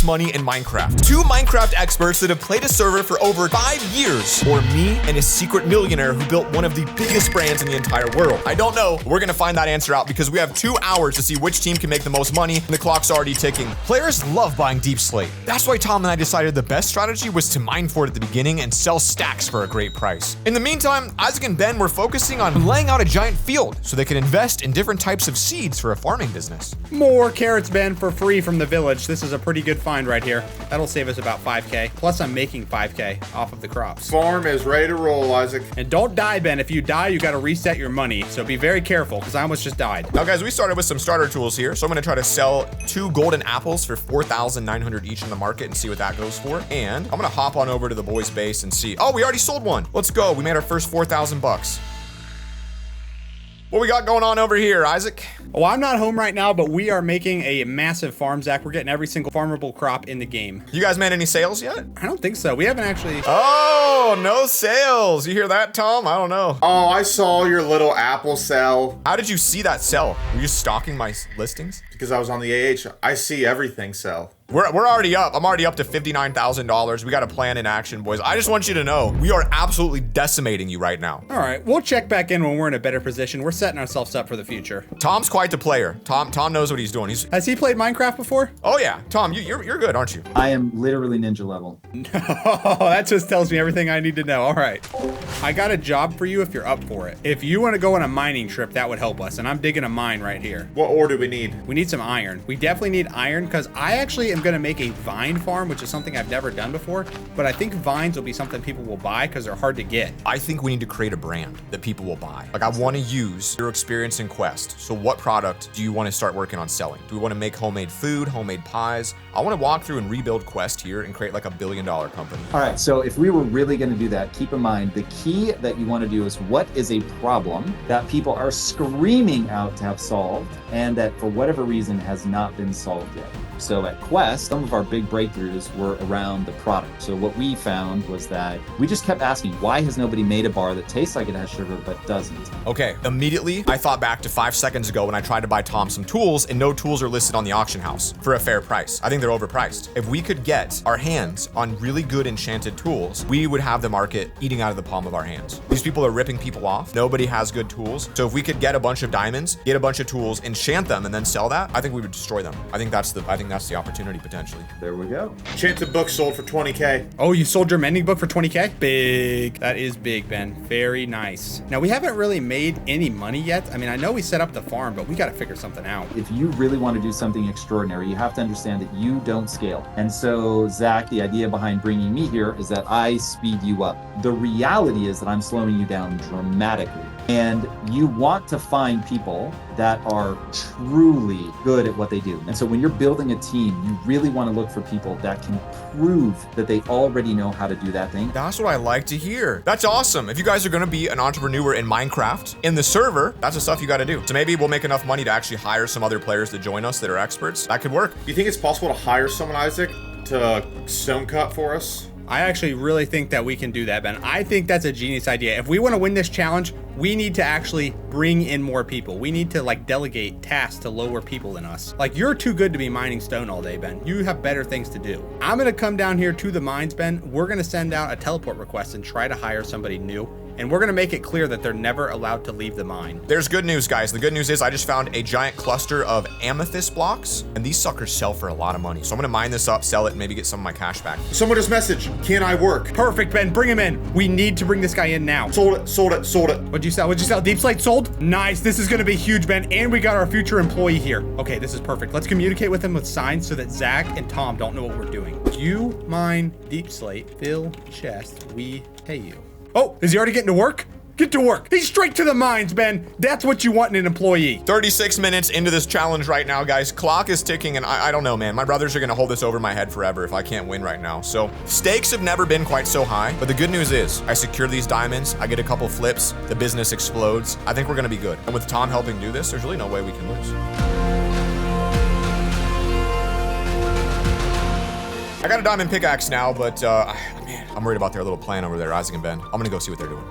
most money in Minecraft. 2 Minecraft experts that have played a server for over 5 years, or me and a secret millionaire who built one of the biggest brands in the entire world. I don't know. We're gonna find that answer out because we have 2 hours to see which team can make the most money, and the clock's already ticking. Players love buying deep slate. That's why Tom and I decided the best strategy was to mine for it at the beginning and sell stacks for a great price. In the meantime, Isaac and Ben were focusing on laying out a giant field so they could invest in different types of seeds for a farming business. More carrots, Ben, for free from the village. This is a pretty good find right here. That'll save us about 5K. Plus, I'm making 5K off of the crops. Farm is ready to roll, Isaac. And don't die, Ben. If you die, you gotta reset your money. So be very careful, because I almost just died. Now, guys, we started with some starter tools here. So I'm gonna try to sell 2 golden apples for 4,900 each in the market and see what that goes for. And I'm gonna hop on over to the boys' base and see. Oh, we already sold one. Let's go. We made our first 4,000 bucks. What we got going on over here, Isaac? Oh, I'm not home right now, but we are making a massive farm, Zach. We're getting every single farmable crop in the game. You guys made any sales yet? I don't think so. We haven't actually. Oh, no sales. You hear that, Tom? I don't know. Oh, I saw your little apple sell. How did you see that sell? Were you stalking my listings? Because I was on the AH. I see everything sell. We're already up. I'm already up to $59,000. We got a plan in action, boys. I just want you to know, we are absolutely decimating you right now. All right, we'll check back in when we're in a better position. We're setting ourselves up for the future. Tom's quite the player. Tom knows what he's doing. Has he played Minecraft before? Oh yeah, Tom, you're good, aren't you? I am literally ninja level. Oh, that just tells me everything I need to know. All right, I got a job for you if you're up for it. If you want to go on a mining trip, that would help us. And I'm digging a mine right here. What ore do we need? We need some iron. We definitely need iron because I actually am going to make a vine farm, which is something I've never done before. But I think vines will be something people will buy because they're hard to get. I think we need to create a brand that people will buy. Like, I want to use your experience in Quest. So what product do you want to start working on selling? Do we want to make homemade food, homemade pies? I want to walk through and rebuild Quest here and create like a $1 billion company. All right, so if we were really going to do that, keep in mind the key that you want to do is what is a problem that people are screaming out to have solved and that for whatever reason has not been solved yet. So at Quest, some of our big breakthroughs were around the product. So what we found was that we just kept asking, why has nobody made a bar that tastes like it has sugar but doesn't? Okay, immediately I thought back to 5 seconds ago when I tried to buy Tom some tools and no tools are listed on the auction house for a fair price. I think they're overpriced. If we could get our hands on really good enchanted tools, we would have the market eating out of the palm of our hands. These people are ripping people off. Nobody has good tools. So if we could get a bunch of diamonds, get a bunch of tools, enchant them, and then sell that, I think we would destroy them. I think that's the opportunity potentially. There we go. Enchanted book sold for 20K. Oh, you sold your mending book for 20K? Big. That is big, Ben. Very nice. Now, we haven't really made any money yet. I mean, I know we set up the farm, but we got to figure something out. If you really want to do something extraordinary, you have to understand that you don't scale. And so, Zach, the idea behind bringing me here is that I speed you up. The reality is that I'm slowing you down dramatically. And you want to find people that are truly good at what they do. And so when you're building a team, you really want to look for people that can prove that they already know how to do that thing. That's what I like to hear. That's awesome. If you guys are going to be an entrepreneur in Minecraft, in the server, that's the stuff you got to do. So maybe we'll make enough money to actually hire some other players to join us that are experts. That could work. Do you think it's possible to hire someone, Isaac, to stone cut for us? I actually really think that we can do that, Ben. I think that's a genius idea. If we want to win this challenge, we need to actually bring in more people. We need to like delegate tasks to lower people than us. Like, you're too good to be mining stone all day, Ben. You have better things to do. I'm going to come down here to the mines, Ben. We're going to send out a teleport request and try to hire somebody new. And we're gonna make it clear that they're never allowed to leave the mine. There's good news, guys. The good news is I just found a giant cluster of amethyst blocks, and these suckers sell for a lot of money. So I'm gonna mine this up, sell it, and maybe get some of my cash back. Someone just messaged, can I work? Perfect, Ben, bring him in. We need to bring this guy in now. Sold it, sold it, sold it. What'd you sell? Deep slate sold? Nice, this is gonna be huge, Ben, and we got our future employee here. Okay, this is perfect. Let's communicate with him with signs so that Zach and Tom don't know what we're doing. You mine deep slate, fill chest, we pay you. Oh, is he already getting to work? Get to work. He's straight to the mines, Ben. That's what you want in an employee. 36 minutes into this challenge right now, guys. Clock is ticking, and I don't know, man. My brothers are gonna hold this over my head forever if I can't win right now. So stakes have never been quite so high, but the good news is I secure these diamonds. I get a couple flips. The business explodes. I think we're gonna be good. And with Tom helping do this, there's really no way we can lose. I got a diamond pickaxe now, but man, I'm worried about their little plan over there, Isaac and Ben. I'm gonna go see what they're doing.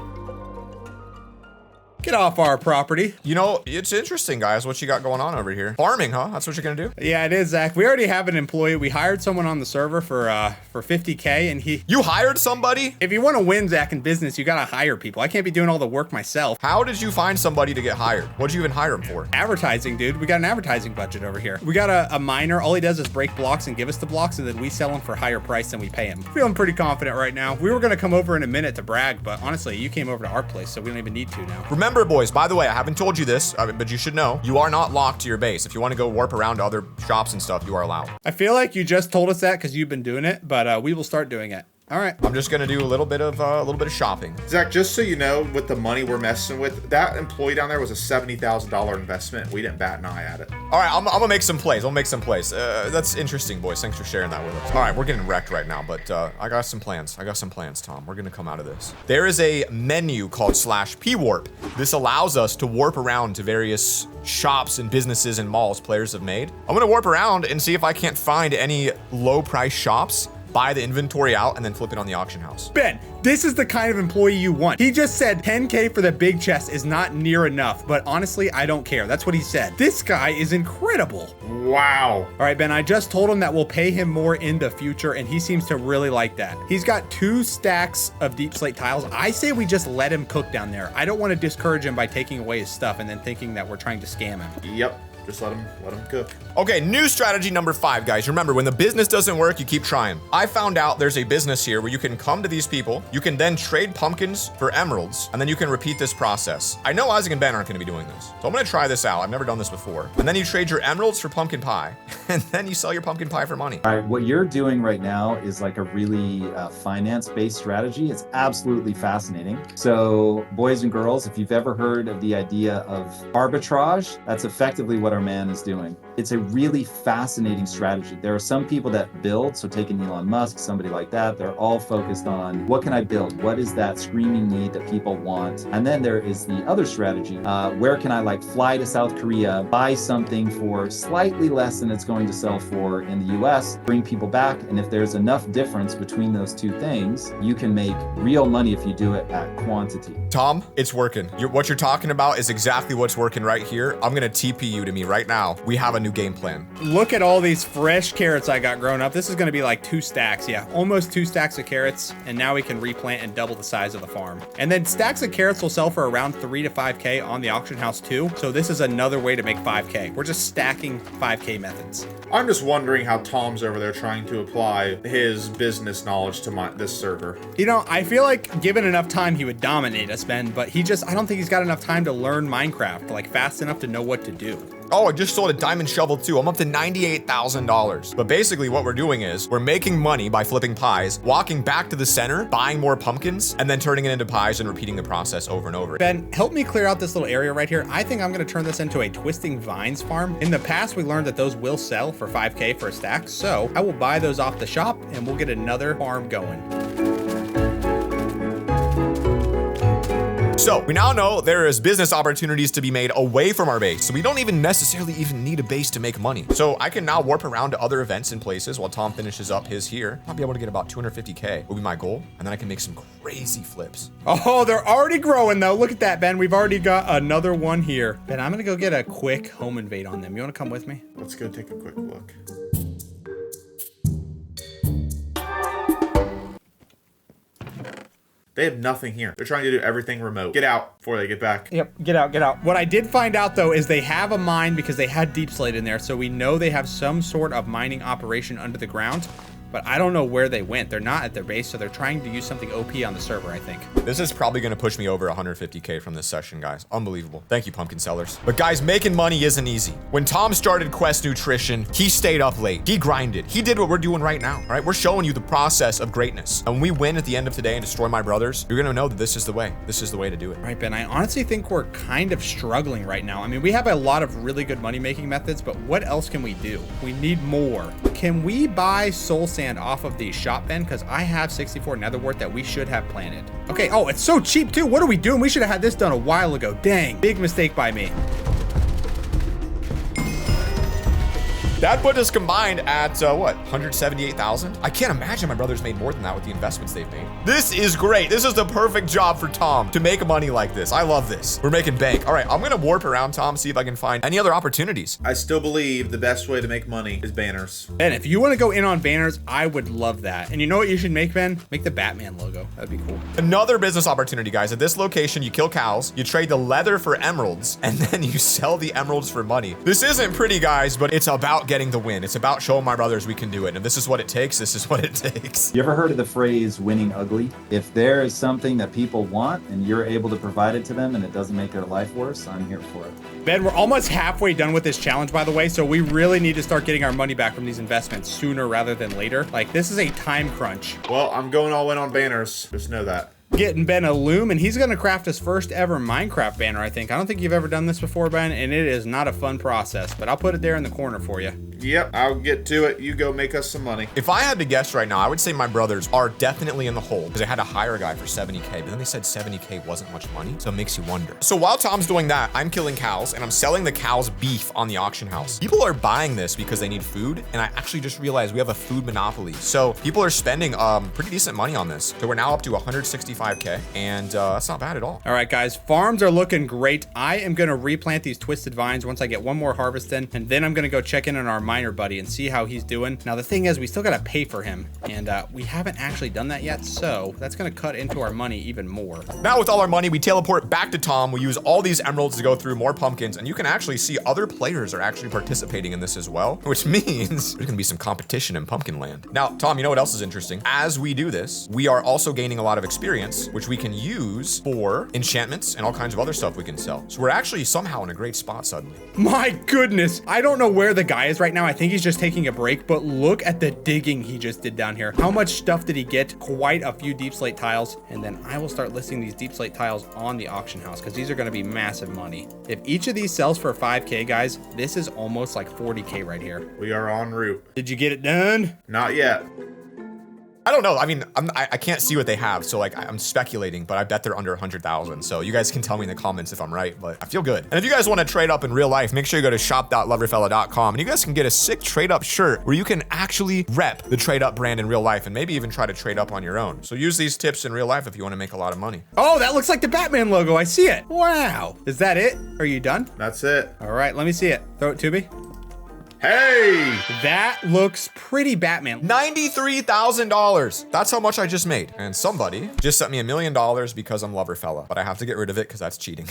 Get off our property. You know, it's interesting, guys, what you got going on over here. Farming, huh? That's what you're gonna do? Yeah, it is, Zach. We already have an employee. We hired someone on the server for 50K, and You hired somebody? if you want to win, Zach, in business, you gotta hire people. I can't be doing all the work myself. How did you find somebody to get hired? What did you even hire him for? Advertising, dude. We got an advertising budget over here. We got a miner. All he does is break blocks and give us the blocks, and then we sell them for higher price than we pay him. Feeling pretty confident right now. We were gonna come over in a minute to brag, but honestly, you came over to our place, so we don't even need to now. Remember, boys, by the way, I haven't told you this, but you should know, you are not locked to your base. If you want to go warp around to other shops and stuff, you are allowed. I feel like you just told us that because you've been doing it, but we will start doing it. All right. I'm just gonna do a little bit of shopping. Zach, just so you know, with the money we're messing with, that employee down there was a $70,000 investment. We didn't bat an eye at it. All right, I'm gonna make some plays. I'll make some plays. That's interesting, boys. Thanks for sharing that with us. All right, we're getting wrecked right now, but I got some plans. Tom. We're gonna come out of this. There is a menu called /P-Warp. This allows us to warp around to various shops and businesses and malls players have made. I'm gonna warp around and see if I can't find any low price shops, buy the inventory out, and then flip it on the auction house. Ben, this is the kind of employee you want. He just said 10K for the big chest is not near enough, but honestly, I don't care. That's what he said. This guy is incredible. Wow. All right, Ben, I just told him that we'll pay him more in the future, and he seems to really like that. He's got 2 stacks of deep slate tiles. I say we just let him cook down there. I don't want to discourage him by taking away his stuff and then thinking that we're trying to scam him. Yep. Just let him cook. Okay, new strategy number 5, guys. Remember, when the business doesn't work, you keep trying. I found out there's a business here where you can come to these people, you can then trade pumpkins for emeralds, and then you can repeat this process. I know Isaac and Ben aren't gonna be doing this, so I'm gonna try this out. I've never done this before. And then you trade your emeralds for pumpkin pie, and then you sell your pumpkin pie for money. All right, what you're doing right now is like a really finance-based strategy. It's absolutely fascinating. So, boys and girls, if you've ever heard of the idea of arbitrage, that's effectively what our man is doing. It's a really fascinating strategy. There are some people that build, so take an Elon Musk, somebody like that, they're all focused on what can I build? What is that screaming need that people want? And then there is the other strategy. Where can I like fly to South Korea, buy something for slightly less than it's going to sell for in the US, bring people back, and if there's enough difference between those two things, you can make real money if you do it at quantity. Tom, it's working. What you're talking about is exactly what's working right here. I'm gonna TP you to me right now. We have a new game plan. Look at all these fresh carrots I got grown up. This is gonna be like 2 stacks. Yeah, almost 2 stacks of carrots. And now we can replant and double the size of the farm. And then stacks of carrots will sell for around 3 to 5K on the auction house too. So this is another way to make 5K. We're just stacking 5K methods. I'm just wondering how Tom's over there trying to apply his business knowledge to this server. You know, I feel like given enough time, he would dominate us, Ben, but I don't think he's got enough time to learn Minecraft, like fast enough to know what to do. Oh, I just sold a diamond shovel too. I'm up to $98,000. But basically what we're doing is we're making money by flipping pies, walking back to the center, buying more pumpkins, and then turning it into pies and repeating the process over and over. Ben, help me clear out this little area right here. I think I'm gonna turn this into a twisting vines farm. In the past, we learned that those will sell for 5K for a stack. So I will buy those off the shop and we'll get another farm going. So we now know there is business opportunities to be made away from our base. So we don't even necessarily need a base to make money. So I can now warp around to other events and places while Tom finishes up his here. I'll be able to get about 250K will be my goal. And then I can make some crazy flips. Oh, they're already growing though. Look at that, Ben. We've already got another one here. Ben, I'm gonna go get a quick home invade on them. You wanna come with me? Let's go take a quick look. They have nothing here. They're trying to do everything remote. Get out before they get back. Yep, get out, get out. What I did find out though is they have a mine because they had deep slate in there, so we know they have some sort of mining operation under the ground. But I don't know where they went. They're not at their base, so they're trying to use something OP on the server, I think. This is probably gonna push me over 150K from this session, guys. Unbelievable. Thank you, pumpkin sellers. But guys, making money isn't easy. When Tom started Quest Nutrition, he stayed up late. He grinded. He did what we're doing right now, all right? We're showing you the process of greatness. And when we win at the end of today and destroy my brothers, you're gonna know that this is the way. This is the way to do it. All right, Ben, I honestly think we're kind of struggling right now. I mean, we have a lot of really good money-making methods, but what else can we do? We need more. Can we buy soul sand off of these shop, Ben? Because I have 64 nether wart that we should have planted. Okay, oh, it's so cheap too. What are we doing? We should have had this done a while ago. Dang, big mistake by me. That put us combined at what, 178,000? I can't imagine my brothers made more than that with the investments they've made. This is great. This is the perfect job for Tom to make money like this. I love this. We're making bank. All right, I'm gonna warp around, Tom, see if I can find any other opportunities. I still believe the best way to make money is banners. And if you want to go in on banners, I would love that. And you know what you should make, Ben? Make the Batman logo. That'd be cool. Another business opportunity, guys. At this location, you kill cows, you trade the leather for emeralds, and then you sell the emeralds for money. This isn't pretty, guys, but it's about getting the win. It's about showing my brothers we can do it. And if this is what it takes, this is what it takes. You ever heard of the phrase winning ugly? If there is something that people want and you're able to provide it to them and it doesn't make their life worse, I'm here for it. Ben, we're almost halfway done with this challenge, by the way, so we really need to start getting our money back from these investments sooner rather than later. Like, this is a time crunch. Well, I'm going all in on banners. Just know that. Getting Ben a loom, and he's gonna craft his first ever Minecraft banner, I think. I don't think you've ever done this before, Ben, and it is not a fun process, but I'll put it there in the corner for you. Yep, I'll get to it. You go make us some money. If I had to guess right now, I would say my brothers are definitely in the hole because I had to hire a guy for 70K, but then they said 70K wasn't much money, so it makes you wonder. So while Tom's doing that, I'm killing cows and I'm selling the cows' beef on the auction house. People are buying this because they need food, and I actually just realized we have a food monopoly. So people are spending pretty decent money on this. So we're now up to 165K, and that's not bad at all. All right, guys, farms are looking great. I am gonna replant these twisted vines once I get one more harvest in, and then I'm gonna go check in on our miner buddy and see how he's doing. Now, the thing is, we still gotta pay for him, and we haven't actually done that yet, so that's gonna cut into our money even more. Now with all our money, we teleport back to Tom. We use all these emeralds to go through more pumpkins, and you can actually see other players are actually participating in this as well, which means there's gonna be some competition in Pumpkin Land. Now, Tom, you know what else is interesting? As we do this, we are also gaining a lot of experience, which we can use for enchantments and all kinds of other stuff we can sell. So we're actually somehow in a great spot suddenly. My goodness, I don't know where the guy is right now. I think he's just taking a break, but look at the digging he just did down here. How much stuff did he get? Quite a few deep slate tiles, and then I will start listing these deep slate tiles on the auction house because these are going to be massive money. If each of these sells for 5K, guys, this is almost like 40K right here. We are en route. Did you get it done? Not yet. I don't know. I mean, I can't see what they have, so like I'm speculating, but I bet they're under 100,000. So you guys can tell me in the comments if I'm right, but I feel good. And if you guys want to trade up in real life, make sure you go to shop.loverfella.com and you guys can get a sick trade up shirt where you can actually rep the trade up brand in real life and maybe even try to trade up on your own. So use these tips in real life if you want to make a lot of money. Oh, that looks like the Batman logo. I see it. Wow. Is that it? Are you done? That's it. All right, let me see it. Throw it to me. Hey! That looks pretty Batman. $93,000. That's how much I just made. And somebody just sent me $1 million because I'm LoverFella, but I have to get rid of it because that's cheating.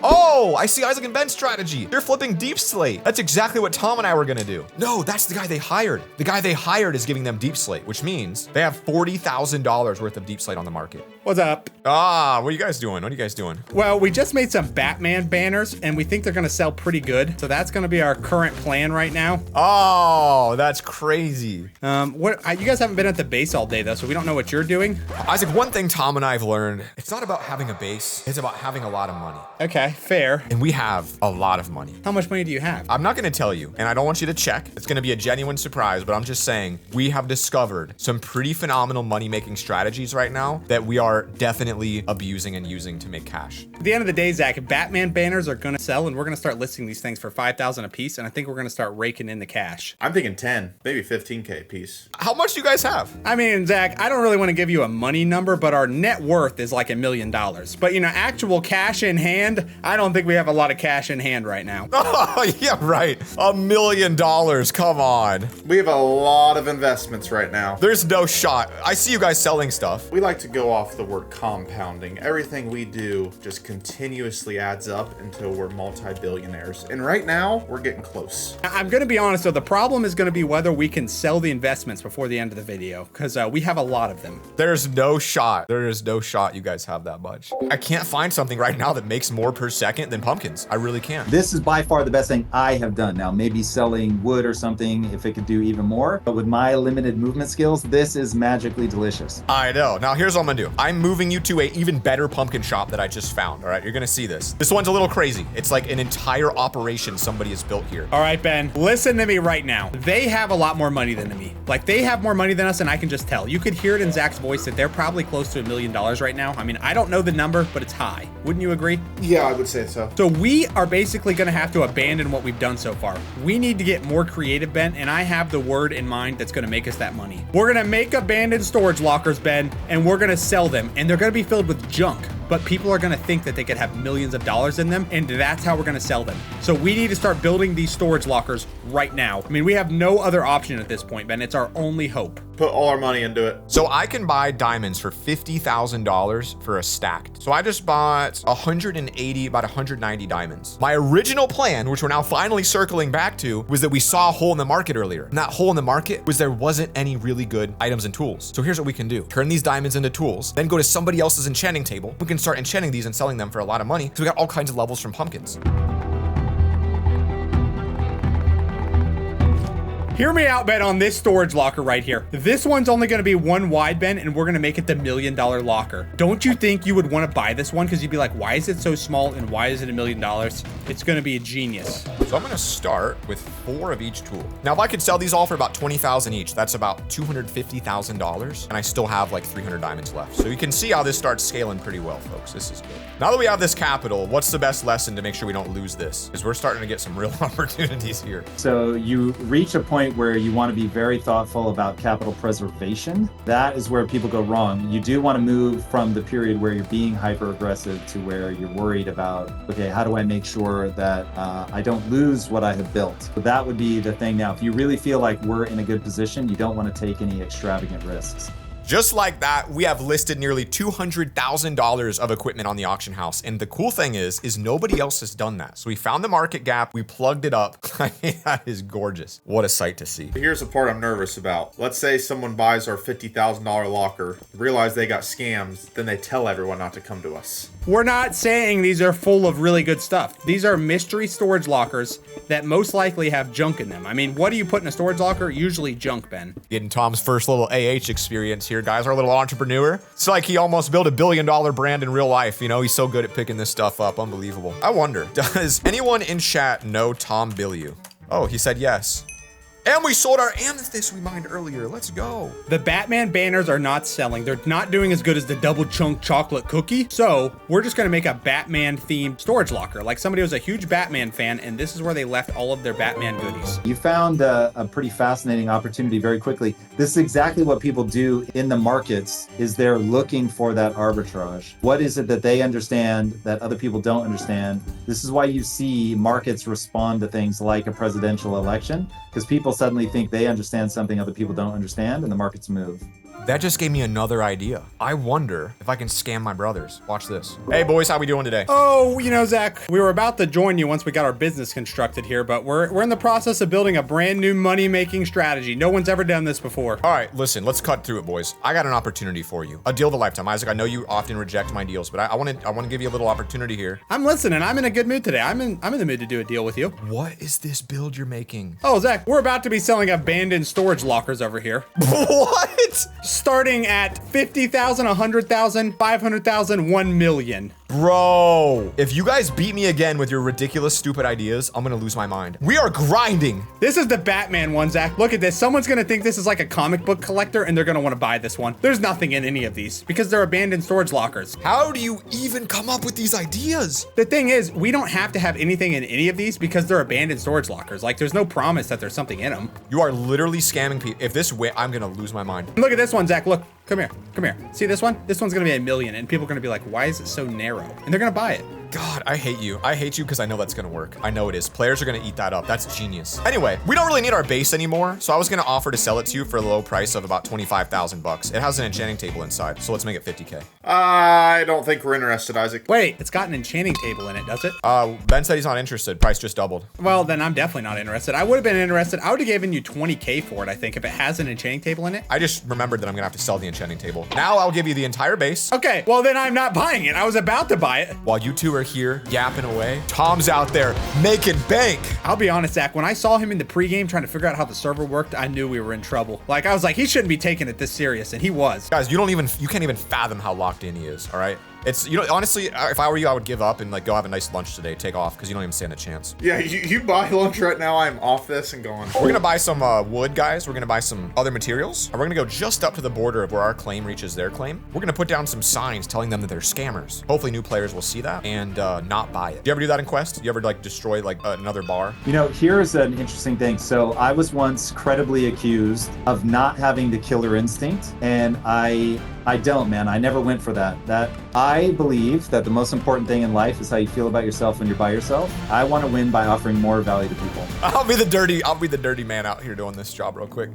Oh, I see Isaac and Ben's strategy. They're flipping deep slate. That's exactly what Tom and I were gonna do. No, that's the guy they hired. The guy they hired is giving them deep slate, which means they have $40,000 worth of deep slate on the market. What's up? Ah, what are you guys doing? What are you guys doing? Well, we just made some Batman banners and we think they're gonna sell pretty good. So that's gonna be our current plan right now. Oh, that's crazy. You guys haven't been at the base all day though, so we don't know what you're doing. Isaac, one thing Tom and I have learned, it's not about having a base, it's about having a lot of money. Okay, fair. And we have a lot of money. How much money do you have? I'm not gonna tell you, and I don't want you to check. It's gonna be a genuine surprise, but I'm just saying, we have discovered some pretty phenomenal money-making strategies right now that we are definitely abusing and using to make cash. At the end of the day, Zach, Batman banners are gonna sell and we're gonna start listing these things for 5,000 a piece, and I think we're gonna start raking in the cash. I'm thinking 10, maybe 15K a piece. How much do you guys have? I mean, Zach, I don't really want to give you a money number, but our net worth is like $1 million. But, you know, actual cash in hand, I don't think we have a lot of cash in hand right now. Oh, yeah, right. $1 million, come on. We have a lot of investments right now. There's no shot. I see you guys selling stuff. We like to go off the word compounding. Everything we do just continuously adds up until we're multi-billionaires. And right now, we're getting close. I'm going to be honest, though, the problem is going to be whether we can sell the investments before the end of the video, because we have a lot of them. There's no shot. There is no shot you guys have that much. I can't find something right now that makes more per second than pumpkins. I really can't. This is by far the best thing I have done. Now, maybe selling wood or something, if it could do even more, but with my limited movement skills, this is magically delicious. I know. Now, here's what I'm gonna do. I'm moving you to an even better pumpkin shop that I just found, all right? You're gonna see this. This one's a little crazy. It's like an entire operation somebody has built here. All right, Ben, listen to me right now. They have a lot more money than me. Like, they have more money than us, and I can just tell. You could hear it in Zach's voice that they're probably close to $1 million right now. I mean, I don't know the number, but it's high. Wouldn't you agree? Yeah, would say so. So we are basically going to have to abandon what we've done so far. We need to get more creative, Ben, and I have the word in mind that's going to make us that money. We're going to make abandoned storage lockers, Ben, and we're going to sell them, and they're going to be filled with junk. But people are going to think that they could have millions of dollars in them, and that's how we're going to sell them. So we need to start building these storage lockers right now. I mean, we have no other option at this point, Ben. It's our only hope. Put all our money into it. So I can buy diamonds for $50,000 for a stacked. So I just bought 180, about 190 diamonds. My original plan, which we're now finally circling back to, was that we saw a hole in the market earlier. And that hole in the market was there wasn't any really good items and tools. So here's what we can do. Turn these diamonds into tools, then go to somebody else's enchanting table. We can start enchanting these and selling them for a lot of money. So we got all kinds of levels from pumpkins. Hear me out, Ben, on this storage locker right here. This one's only going to be one wide, Ben, and we're going to make it the $1 million locker. Don't you think you would want to buy this one? Because you'd be like, why is it so small and why is it $1 million? It's going to be a genius. So I'm going to start with 4 of each tool. Now, if I could sell these all for about $20,000 each, that's about $250,000. And I still have like 300 diamonds left. So you can see how this starts scaling pretty well, folks. This is good. Now that we have this capital, what's the best lesson to make sure we don't lose this? Because we're starting to get some real opportunities here. So you reach a point where you want to be very thoughtful about capital preservation. That is where people go wrong. You do want to move from the period where you're being hyper aggressive to where you're worried about, okay, how do I make sure that I don't lose what I have built? So that would be the thing. Now, if you really feel like we're in a good position, you don't want to take any extravagant risks. Just like that, we have listed nearly $200,000 of equipment on the auction house. And the cool thing is nobody else has done that. So we found the market gap, we plugged it up. That is gorgeous. What a sight to see. Here's the part I'm nervous about. Let's say someone buys our $50,000 locker, realize they got scammed, then they tell everyone not to come to us. We're not saying these are full of really good stuff. These are mystery storage lockers that most likely have junk in them. I mean, what do you put in a storage locker? Usually junk, Ben. Getting Tom's first little AH experience here, guys. Our little entrepreneur. It's like he almost built $1 billion brand in real life. You know, he's so good at picking this stuff up. Unbelievable. I wonder, does anyone in chat know Tom Billiou? Oh, he said yes. And we sold our amethyst we mined earlier. Let's go. The Batman banners are not selling. They're not doing as good as the double chunk chocolate cookie. So we're just going to make a Batman themed storage locker. Like somebody was a huge Batman fan, and this is where they left all of their Batman goodies. You found a pretty fascinating opportunity very quickly. This is exactly what people do in the markets, is they're looking for that arbitrage. What is it that they understand that other people don't understand? This is why you see markets respond to things like a presidential election, because people suddenly think they understand something other people don't understand, and the markets move. That just gave me another idea. I wonder if I can scam my brothers. Watch this. Hey boys, how we doing today? Oh, you know, Zach, we were about to join you once we got our business constructed here, but we're in the process of building a brand new money-making strategy. No one's ever done this before. All right, listen, let's cut through it, boys. I got an opportunity for you. A deal of a lifetime. Isaac, I know you often reject my deals, but I want to give you a little opportunity here. I'm listening. I'm in a good mood today. I'm in the mood to do a deal with you. What is this build you're making? Oh, Zach, we're about to be selling abandoned storage lockers over here. What? Starting at 50,000, 100,000, 500,000, 1 million. Bro, if you guys beat me again with your ridiculous, stupid ideas, I'm gonna lose my mind. We are grinding. This is the Batman one, Zach. Look at this. Someone's gonna think this is like a comic book collector and they're gonna wanna buy this one. There's nothing in any of these because they're abandoned storage lockers. How do you even come up with these ideas? The thing is, we don't have to have anything in any of these because they're abandoned storage lockers. Like, there's no promise that there's something in them. You are literally scamming people. If this win, I'm gonna lose my mind. Look at this one, Zach. Look. Come here. Come here. See this one? This one's gonna be $1 million, and people are gonna be like, why is it so narrow? And they're gonna buy it. God, I hate you. I hate you because I know that's gonna work. I know it is. Players are gonna eat that up. That's genius. Anyway, we don't really need our base anymore, so I was gonna offer to sell it to you for a low price of about 25,000 bucks. It has an enchanting table inside, so let's make it 50K. I don't think we're interested, Isaac. Wait, it's got an enchanting table in it, does it? Ben said he's not interested. Price just doubled. Well, then I'm definitely not interested. I would have been interested. I would have given you 20K for it, I think, if it has an enchanting table in it. I just remembered that I'm gonna have to sell the enchanting table. Now I'll give you the entire base. Okay, well then I'm not buying it. I was about to buy it. While you two are here yapping away, Tom's out there making bank. I'll be honest, Zach, when I saw him in the pregame trying to figure out how the server worked, I knew we were in trouble. Like, I was like, he shouldn't be taking it this serious, and he was. Guys, you can't even fathom how locked in he is, all right? It's, you know, honestly, if I were you, I would give up and like go have a nice lunch today, take off, because you don't even stand a chance. Yeah, you buy lunch right now, I'm off this and going. We're gonna buy some wood, guys. We're gonna buy some other materials. And we're gonna go just up to the border of where our claim reaches their claim. We're gonna put down some signs telling them that they're scammers. Hopefully new players will see that and not buy it. Do you ever do that in Quest? Do you ever like destroy like another bar? You know, here's an interesting thing. So I was once credibly accused of not having the killer instinct, and I don't, man. I never went for that. I believe that the most important thing in life is how you feel about yourself when you're by yourself. I want to win by offering more value to people. I'll be the dirty man out here doing this job real quick.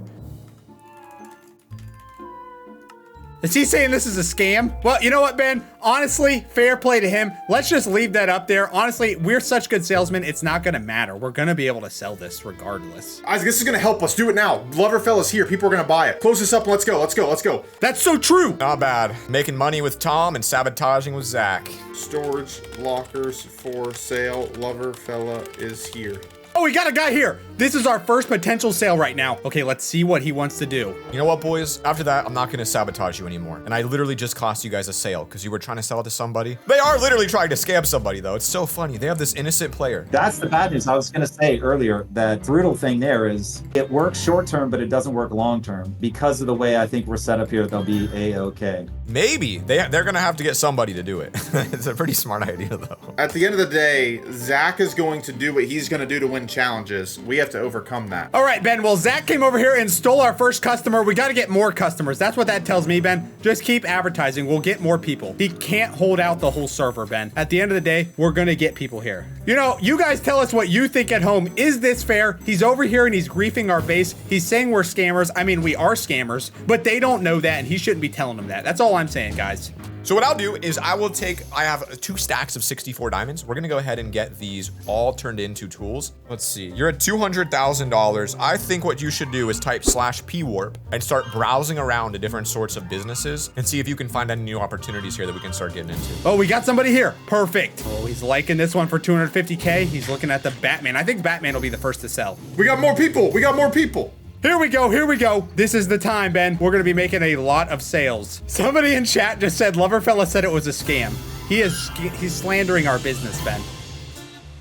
Is he saying this is a scam? Well, you know what, Ben? Honestly, fair play to him. Let's just leave that up there. Honestly, we're such good salesmen, it's not gonna matter. We're gonna be able to sell this regardless. Isaac, this is gonna help us. Do it now. LoverFella's here. People are gonna buy it. Close this up and let's go. Let's go. Let's go. That's so true. Not bad. Making money with Tom and sabotaging with Zach. Storage lockers for sale. LoverFella is here. Oh, we got a guy here. This is our first potential sale right now. Okay, let's see what he wants to do. You know what, boys? After that, I'm not gonna sabotage you anymore. And I literally just cost you guys a sale because you were trying to sell it to somebody. They are literally trying to scam somebody though. It's so funny. They have this innocent player. That's the bad news. I was going to say earlier that brutal thing there is it works short term, but it doesn't work long term. Because of the way I think we're set up here, they'll be A-okay. Maybe. They're gonna have to get somebody to do it. It's a pretty smart idea though. At the end of the day, Zach is going to do what he's gonna do to win challenges. We have to overcome that. All right, Ben. Well, Zach came over here and stole our first customer. We got to get more customers. That's what that tells me, Ben. Just keep advertising. We'll get more people. He can't hold out the whole server, Ben. At the end of the day, we're going to get people here. You know, you guys tell us what you think at home. Is this fair? He's over here and he's griefing our base. He's saying we're scammers. I mean, we are scammers, but they don't know that and he shouldn't be telling them that. That's all I'm saying, guys. So what I'll do is I have 2 stacks of 64 diamonds. We're gonna go ahead and get these all turned into tools. Let's see, you're at $200,000. I think what you should do is type /pwarp and start browsing around to different sorts of businesses and see if you can find any new opportunities here that we can start getting into. Oh, we got somebody here. Perfect. Oh, he's liking this one for 250K. He's looking at the Batman. I think Batman will be the first to sell. We got more people. We got more people. Here we go, here we go. This is the time, Ben. We're gonna be making a lot of sales. Somebody in chat just said LoverFella said it was a scam. He's slandering our business, Ben.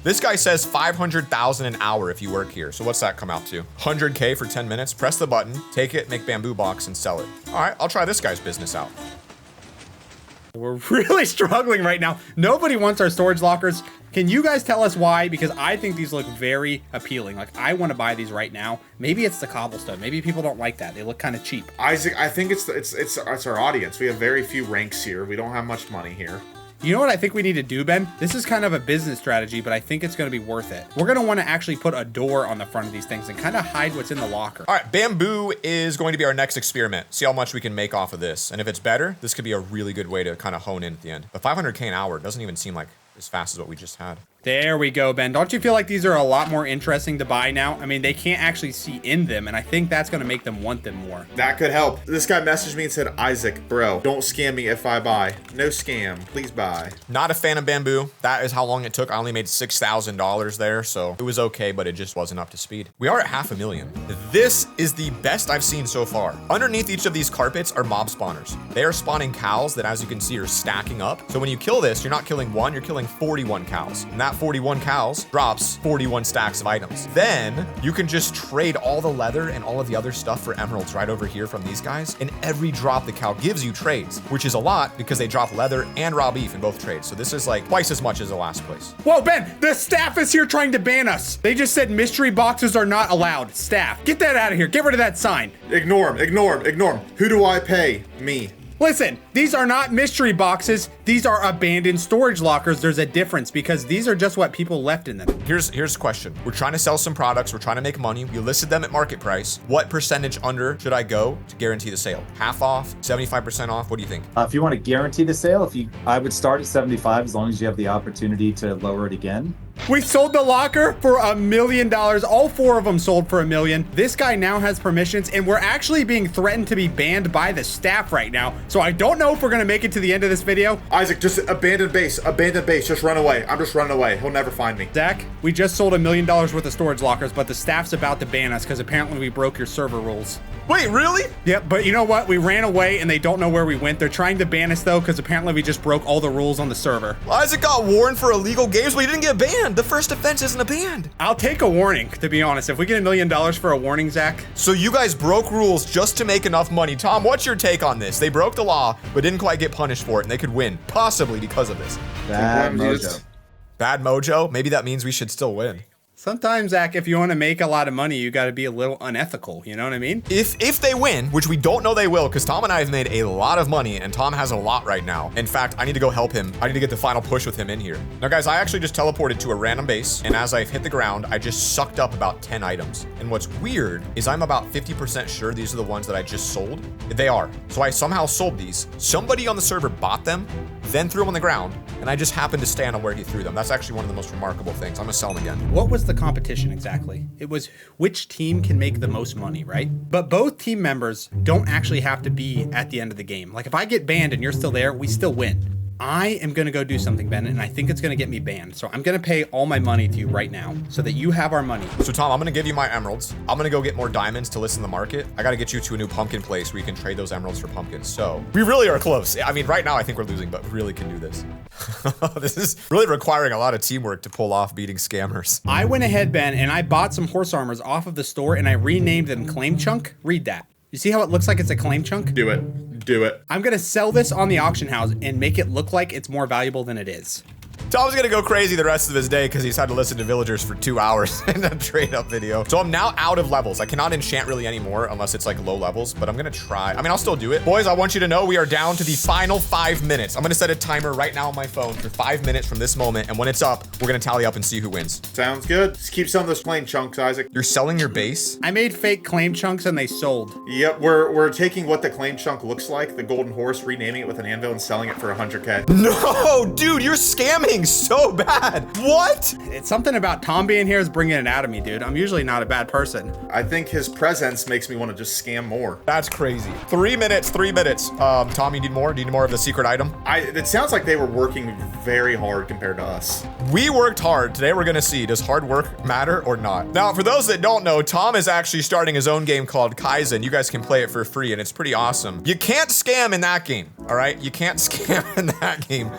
This guy says 500,000 an hour if you work here. So what's that come out to? 100K for 10 minutes. Press the button, take it, make bamboo box and sell it. All right, I'll try this guy's business out. We're really struggling right now. Nobody wants our storage lockers. Can you guys tell us why? Because I think these look very appealing. Like, I want to buy these right now. Maybe it's the cobblestone. Maybe people don't like that. They look kind of cheap. Isaac, I think it's our audience. We have very few ranks here. We don't have much money here. You know what I think we need to do, Ben? This is kind of a business strategy, but I think it's going to be worth it. We're going to want to actually put a door on the front of these things and kind of hide what's in the locker. All right, bamboo is going to be our next experiment. See how much we can make off of this. And if it's better, this could be a really good way to kind of hone in at the end. But 500K an hour doesn't even seem like as fast as what we just had. There we go, Ben. Don't you feel like these are a lot more interesting to buy now? I mean, they can't actually see in them, and I think that's going to make them want them more. That could help. This guy messaged me and said, Isaac, bro, don't scam me if I buy. No scam. Please buy. Not a fan of bamboo. That is how long it took. I only made $6,000 there, so it was okay, but it just wasn't up to speed. We are at $500,000. This is the best I've seen so far. Underneath each of these carpets are mob spawners. They are spawning cows that, as you can see, are stacking up. So when you kill this, you're not killing one, you're killing 41 cows. And that 41 cows drops 41 stacks of items. Then you can just trade all the leather and all of the other stuff for emeralds right over here from these guys. And every drop the cow gives you trades, which is a lot because they drop leather and raw beef in both trades. So this is like twice as much as the last place. Whoa, Ben, the staff is here trying to ban us. They just said mystery boxes are not allowed. Staff, get that out of here. Get rid of that sign. Ignore him, ignore him, ignore him. Who do I pay? Me. Listen, these are not mystery boxes. These are abandoned storage lockers. There's a difference because these are just what people left in them. Here's a question. We're trying to sell some products. We're trying to make money. You listed them at market price. What percentage under should I go to guarantee the sale? Half off, 75% off? What do you think? If you want to guarantee the sale, I would start at 75 as long as you have the opportunity to lower it again. We sold the locker for $1 million. All 4 of them sold for $1 million. This guy now has permissions, and we're actually being threatened to be banned by the staff right now. So I don't know if we're gonna make it to the end of this video. Isaac, just abandon base, just run away. I'm just running away. He'll never find me. Zach, we just sold $1 million worth of storage lockers, but the staff's about to ban us because apparently we broke your server rules. Wait, really? Yep, but you know what? We ran away and they don't know where we went. They're trying to ban us though, because apparently we just broke all the rules on the server. Isaac got warned for illegal games, but he didn't get banned. The first offense isn't a ban. I'll take a warning, to be honest. If we get $1 million for a warning, Zach. So you guys broke rules just to make enough money. Tom, what's your take on this? They broke the law, but didn't quite get punished for it, and they could win, possibly because of this. Bad mojo. Bad mojo? Maybe that means we should still win. Sometimes, Zach, if you want to make a lot of money, you got to be a little unethical. You know what I mean? If they win, which we don't know they will, because Tom and I have made a lot of money, and Tom has a lot right now. In fact, I need to go help him. I need to get the final push with him in here. Now, guys, I actually just teleported to a random base, and as I've hit the ground, I just sucked up about 10 items. And what's weird is I'm about 50% sure these are the ones that I just sold. They are. So I somehow sold these. Somebody on the server bought them, then threw them on the ground, and I just happened to stand on where he threw them. That's actually one of the most remarkable things. I'm gonna sell them again. What was the competition exactly? It was which team can make the most money, right? But both team members don't actually have to be at the end of the game. Like if I get banned and you're still there, we still win. I am gonna go do something, Ben, and I think it's gonna get me banned. So I'm gonna pay all my money to you right now so that you have our money. So Tom, I'm gonna give you my emeralds. I'm gonna go get more diamonds to list in the market. I gotta get you to a new pumpkin place where you can trade those emeralds for pumpkins. So we really are close. I mean, right now I think we're losing, but we really can do this. This is really requiring a lot of teamwork to pull off beating scammers. I went ahead, Ben, and I bought some horse armors off of the store and I renamed them Claim Chunk. Read that. You see how it looks like it's a claim chunk? Do it. Do it. I'm gonna sell this on the auction house and make it look like it's more valuable than it is. Tom's gonna go crazy the rest of his day because he's had to listen to villagers for 2 hours in a trade up video. So I'm now out of levels. I cannot enchant really anymore unless it's like low levels, but I'm gonna try. I mean, I'll still do it. Boys, I want you to know we are down to the final 5 minutes. I'm gonna set a timer right now on my phone for 5 minutes from this moment. And when it's up, we're gonna tally up and see who wins. Sounds good. Just keep selling those plain chunks, Isaac. You're selling your base? I made fake claim chunks and they sold. Yep, we're taking what the claim chunk looks like, the golden horse, renaming it with an anvil and selling it for 100K. No, dude, you're scamming so bad. What? It's something about Tom being here is bringing it out of me, dude. I'm usually not a bad person. I think his presence makes me want to just scam more. That's crazy. 3 minutes, 3 minutes. Tom, you need more? Do you need more of the secret item? It sounds like they were working very hard compared to us. We worked hard. Today we're gonna see, does hard work matter or not? Now, for those that don't know, Tom is actually starting his own game called Kaizen. You guys can play it for free and it's pretty awesome. You can't scam in that game, all right? You can't scam in that game.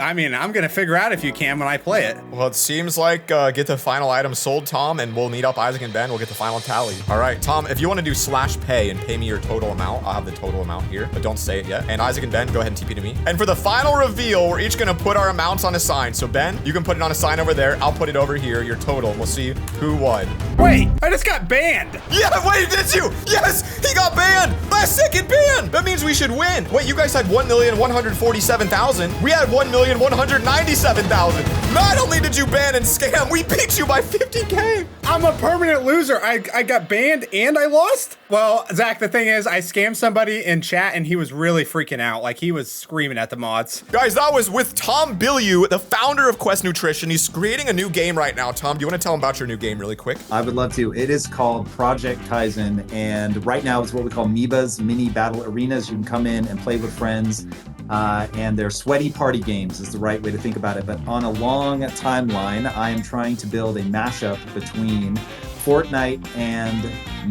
I'm gonna figure out if you can when I play it. Well, it seems like get the final item sold, Tom, and we'll meet up Isaac and Ben. We'll get the final tally. All right, Tom, if you want to do /pay and pay me your total amount, I'll have the total amount here, but don't say it yet. And Isaac and Ben, go ahead and TP to me. And for the final reveal, we're each gonna put our amounts on a sign. So Ben, you can put it on a sign over there. I'll put it over here, your total. We'll see who won. Wait, I just got banned. Yeah, wait, did you? Yes, he got banned. Last second ban. That means we should win. Wait, you guys had 1,147,000. We had 1,197,000. Not only did you ban and scam, we beat you by 50K. I'm a permanent loser. I got banned and I lost? Well, Zach, the thing is, I scammed somebody in chat and he was really freaking out. Like he was screaming at the mods. Guys, that was with Tom Billiou, the founder of Quest Nutrition. He's creating a new game right now. Tom, do you want to tell him about your new game really quick? I would love to. It is called Project Kaizen, and right now it's what we call MIBAs, mini battle arenas. You can come in and play with friends, and they're sweaty party games is the right way to think about it. But on a long timeline, I am trying to build a mashup between Fortnite and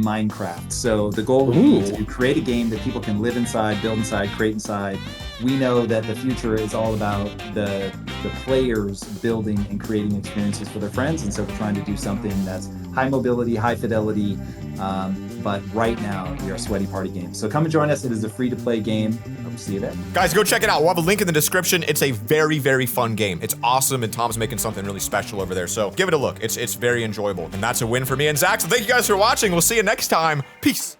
Minecraft. So the goal would be to create a game that people can live inside, build inside, create inside. We know that the future is all about the players building and creating experiences for their friends, and so we're trying to do something that's high mobility, high fidelity, but right now we are sweaty party games. So come and join us. It is a free-to-play game. Hope to see you there. Guys, go check it out. We'll have a link in the description. It's a very, very fun game. It's awesome, and Tom's making something really special over there. So give it a look. It's very enjoyable, and that's a win for me and Zach. So thank you guys for watching. We'll see you next time. Peace.